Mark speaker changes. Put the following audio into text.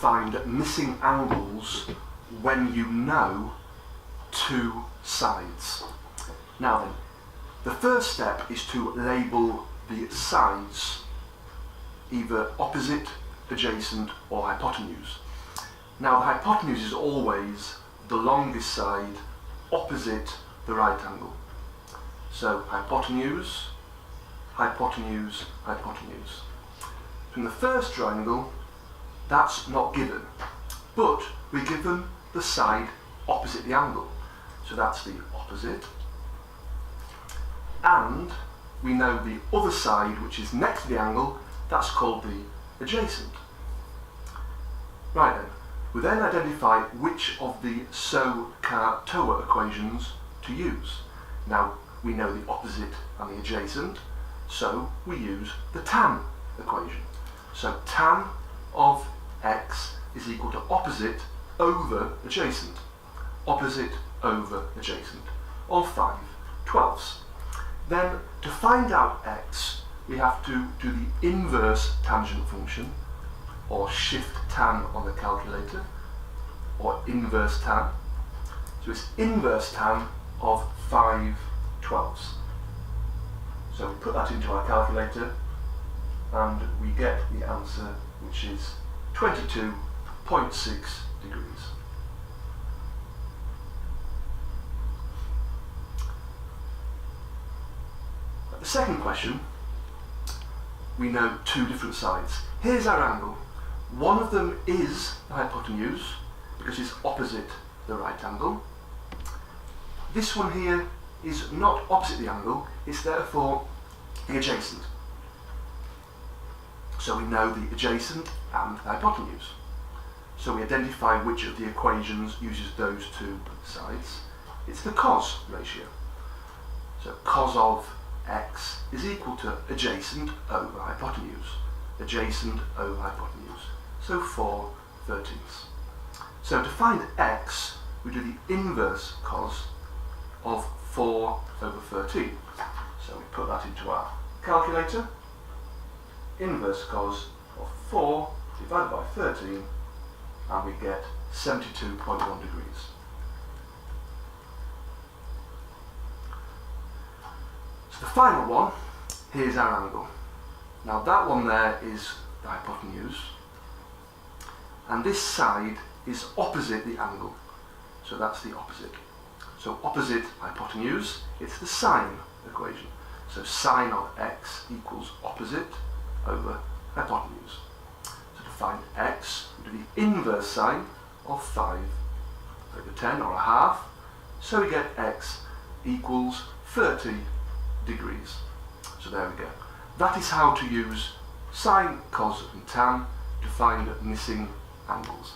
Speaker 1: find missing angles when you know two sides. Now then, the first step is to label the sides either opposite, adjacent or hypotenuse. Now the hypotenuse is always the longest side opposite the right angle. So hypotenuse, hypotenuse, hypotenuse. From the first triangle, that's not given, but we're given the side opposite the angle. So that's the opposite, and we know the other side, which is next to the angle, that's called the adjacent. Right then, we then identify which of the SOHCAHTOA equations to use. Now, we know the opposite and the adjacent, so we use the tan equation. So tan of x is equal to opposite over adjacent. Opposite over adjacent, or 5/12. Then, to find out x, we have to do the inverse tangent function, or shift tan on the calculator, or inverse tan. So it's inverse tan of 5/12. So we put that into our calculator and we get the answer, which is 22.6 degrees. The second question, we know two different sides. Here's our angle. One of them is the hypotenuse because it's opposite the right angle. This one here is not opposite the angle, it's therefore the adjacent. So we know the adjacent and the hypotenuse. So we identify which of the equations uses those two sides. It's the cos ratio. So cos of x is equal to adjacent over hypotenuse. Adjacent over hypotenuse. So 4/13. So to find x, we do the inverse cos of 4/13. So we put that into our calculator. Inverse cos of 4 divided by 13, and we get 72.1 degrees. So the final one, here's our angle. Now that one there is the hypotenuse, and this side is opposite the angle, so that's the opposite. So opposite hypotenuse, it's the sine equation. So sine of x equals opposite over hypotenuse. So to find x, we do the inverse sine of 5/10, or a half. So we get x equals 30 degrees. So there we go. That is how to use sine, cos and tan to find missing angles.